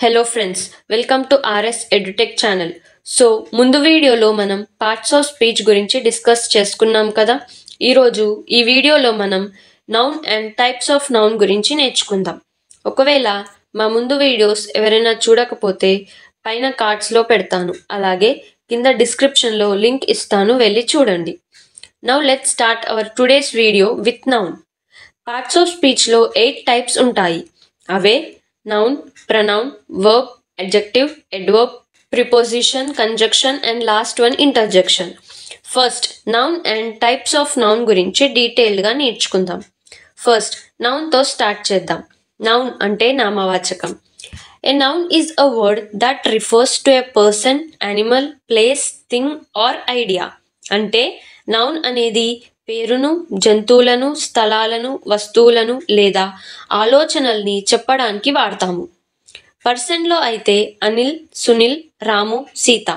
Hello friends, welcome to RS edutech channel. So ముందు వీడియోలో మనం పార్ట్స్ ఆఫ్ స్పీచ్ గురించి డిస్కస్ చేసుకున్నాం కదా. ఈరోజు ఈ వీడియోలో మనం noun and types of noun గురించి నేర్చుకుందాం. ఒకవేళ మా ముందు వీడియోస్ ఎవరైనా చూడకపోతే పైన కార్డ్స్లో పెడతాను, అలాగే కింద డిస్క్రిప్షన్లో లింక్ ఇస్తాను, వెళ్ళి చూడండి. Now let's start our today's video with noun. Parts of స్పీచ్లో 8 టైప్స్ ఉంటాయి. అవే noun, pronoun, verb, adjective, adverb, preposition, conjunction and last one interjection. First, noun and types of noun గురించి డీటెయిల్డ్ గా నేర్చుకుందాం. ఫస్ట్ noun తో start చేద్దాం. noun అంటే నామవాచకం. A noun is a word that refers to a person, animal, place, thing or idea. అంటే noun అనేది పేరును, జంతువులను, స్థలాలను, వస్తువులను లేదా ఆలోచనల్ని చెప్పడానికి వాడతాము. పర్సన్లో అయితే అనిల్, సునీల్, రాము, సీత.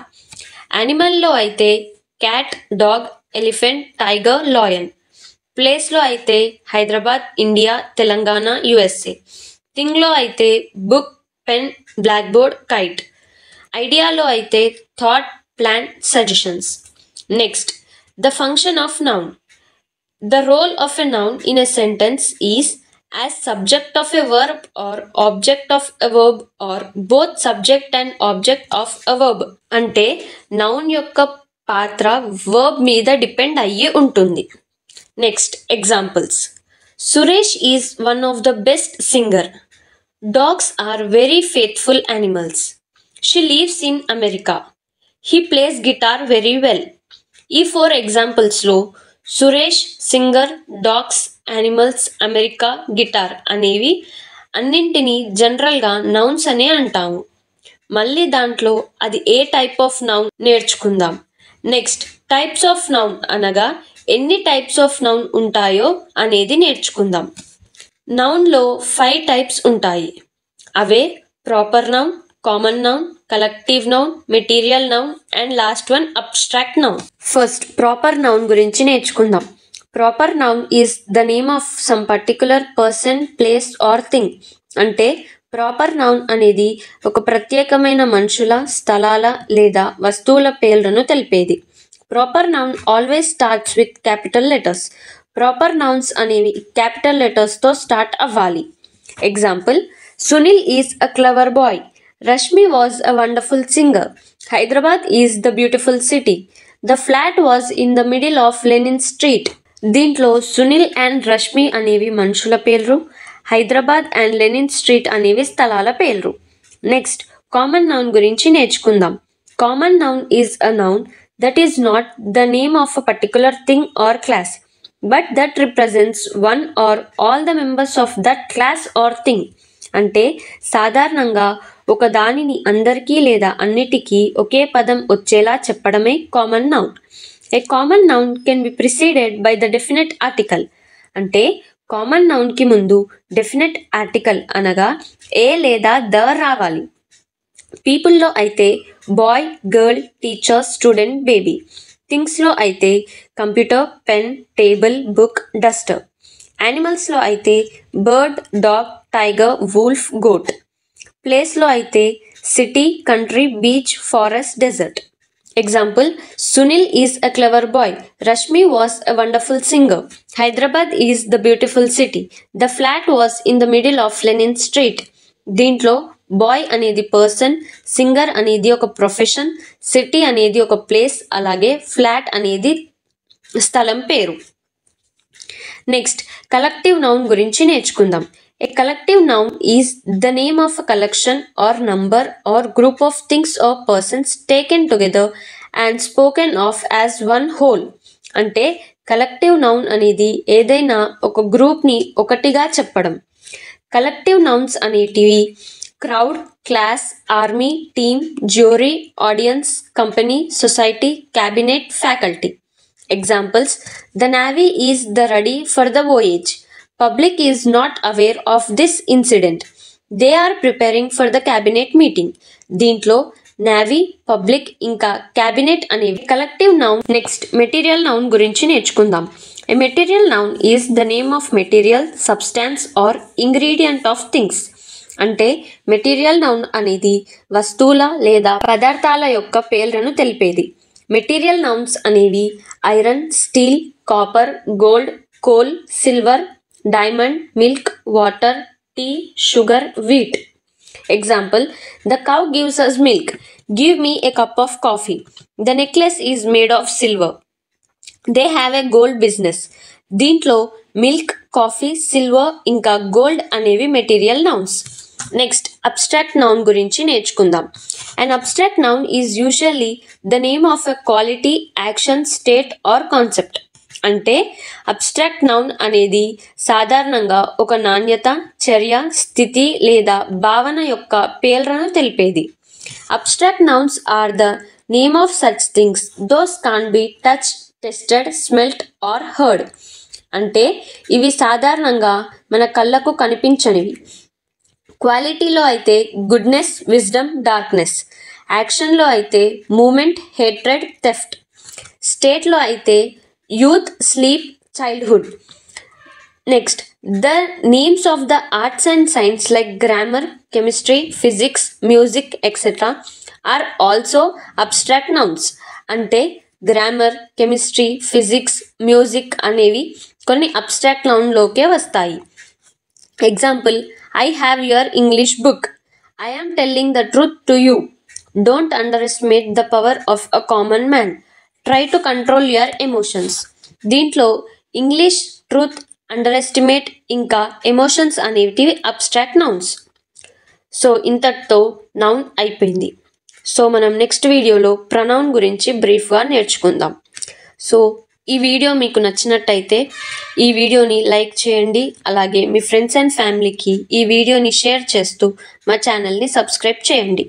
యానిమల్లో అయితే cat, dog, elephant, tiger, lion. ప్లేస్లో అయితే హైదరాబాద్, ఇండియా, తెలంగాణ, యుఎస్ఏ. థింగ్లో అయితే book, pen, black board, kite. ఐడియాలో అయితే thought, plan, suggestions. Next, the function of noun. The role of a noun in a sentence is as subject of a verb or object of a verb or both subject and object of a verb. అంటే noun యొక్క పాత్ర verb మీద depend అయ్యి ఉంటుంది. Next examples. Suresh is one of the best singer. Dogs are very faithful animals. She lives in America. He plays guitar very well. ఈ 4 ఎగ్జాంపుల్స్లో Suresh, singer, dogs, animals, America, guitar అనేవి అన్నింటినీ జనరల్గా నౌన్స్ అనే అంటాము. మళ్ళీ దాంట్లో అది ఏ టైప్ ఆఫ్ నౌన్ నేర్చుకుందాం. నెక్స్ట్, టైప్స్ ఆఫ్ నౌన్ అనగా ఎన్ని టైప్స్ ఆఫ్ నౌన్ ఉంటాయో అనేది నేర్చుకుందాం. నౌన్లో 5 టైప్స్ ఉంటాయి. అవే proper noun, common noun, collective noun, material noun and last one abstract noun. First proper noun గురించి నేర్చుకుందాం. Proper noun is the name of some particular person, place or thing. అంటే proper noun అనేది ఒక ప్రత్యేకమైన మనుషుల, స్థలాల లేదా వస్తువుల పేర్లను తెలిపేది. Proper noun always starts with capital letters. Proper nouns అనేవి క్యాపిటల్ లెటర్స్తో స్టార్ట్ అవ్వాలి. Example, Sunil is a clever boy. Rashmi was a wonderful singer. Hyderabad is the beautiful city. The flat was in the middle of Lenin Street. దీంట్లో Sunil and Rashmi అనేవి మనుషుల పేర్లు, Hyderabad and Lenin street అనేవి స్థలాల పేర్లు. నెక్స్ట్, కామన్ నౌన్ గురించి నేర్చుకుందాం. Common noun is a noun that is not the name of a particular thing or class, but that represents one or all the members of that class or thing. అంటే సాధారణంగా ఒక దానిని అందరికీ లేదా అన్నిటికీ ఒకే పదం వచ్చేలా చెప్పడమే common noun. A common noun can be preceded by the definite article. అంటే కామన్ నౌన్కి ముందు డెఫినెట్ ఆర్టికల్ అనగా ఏ లేదా ద రావాలి. పీపుల్లో అయితే boy, girl, teacher, student, baby. థింగ్స్లో అయితే computer, pen, table, book, duster. యానిమల్స్లో అయితే bird, dog, tiger, wolf, goat. ప్లేస్లో అయితే city, country, beach, forest, desert. Example, Sunil is a clever boy. Rashmi was a wonderful singer. Hyderabad is the beautiful city. The flat was in the middle of Lenin street. దీంట్లో boy అనేది person, singer అనేది ఒక profession, city అనేది ఒక place, అలాగే flat అనేది స్థలం పేరు. నెక్స్ట్, కలెక్టివ్ నౌన్ గురించి నేర్చుకుందాం. A collective noun is the name of a collection or number or group of things or persons taken together and spoken of as one whole. అంటే collective noun అనేది ఏదైనా ఒక గ్రూప్ని ఒకటిగా చెప్పడం. కలెక్టివ్ నౌన్స్ అనేటివి crowd, class, army, team, jury, audience, company, society, cabinet, faculty. Examples, the navy is the ready for the voyage. Public is not aware of this incident. They are preparing for the cabinet meeting. దీంట్లో navy, public ఇంకా cabinet అనేవి collective noun. Next, material noun గురించి నేర్చుకుందాం. A material noun is the name of material, substance or ingredient of things. అంటే material noun అనేది వస్తువుల లేదా పదార్థాల యొక్క పేర్లను తెలిపేది. మెటీరియల్ నౌన్స్ అనేవి iron, steel, copper, gold, coal, silver, diamond, milk, water, tea, sugar, wheat. Example, the cow gives us milk. Give me a cup of coffee. The necklace is made of silver. They have a gold business. దీంట్లో milk, coffee, silver ఇంకా gold అనేవి material nouns. Next abstract noun గురించి నేర్చుకుందాం. అన్ abstract noun is usually the name of a quality, action, state or concept. అంటే abstract noun అనేది సాధారణంగా ఒక నాణ్యత, చర్య, స్థితి లేదా భావన యొక్క పేర్లను తెలిపేది. Abstract nouns are the name of such things those can be touch, tested, smelt or heard. అంటే ఇవి సాధారణంగా మన కళ్ళకు కనిపించనివి. క్వాలిటీలో అయితే గుడ్నెస్, విజ్డమ్, డార్క్నెస్. యాక్షన్లో అయితే మూమెంట్, హేట్రెడ్, థెఫ్ట్. స్టేట్లో అయితే youth, sleep, childhood. Next the names of the arts and science like grammar, chemistry, physics, music etcetera or also abstract nouns. అంటే గ్రామర్, కెమిస్ట్రీ, ఫిజిక్స్, మ్యూజిక్ అనేవి కొన్ని abstract నౌన్లోకే వస్తాయి. Example, I have your English book. I am telling the truth to you. Don't underestimate the power of a common man. Try to control your emotions. దీంట్లో English, truth, underestimate ఇంకా emotions అనేటివి abstract nouns. So ఇంతటితో noun అయిపోయింది. So మనం next వీడియోలో pronoun గురించి బ్రీఫ్గా నేర్చుకుందాం. సో ఈ వీడియో మీకు నచ్చినట్టయితే ఈ వీడియోని లైక్ చేయండి. అలాగే మీ ఫ్రెండ్స్ అండ్ ఫ్యామిలీకి ఈ వీడియోని షేర్ చేస్తూ మా ఛానల్ని సబ్స్క్రైబ్ చేయండి.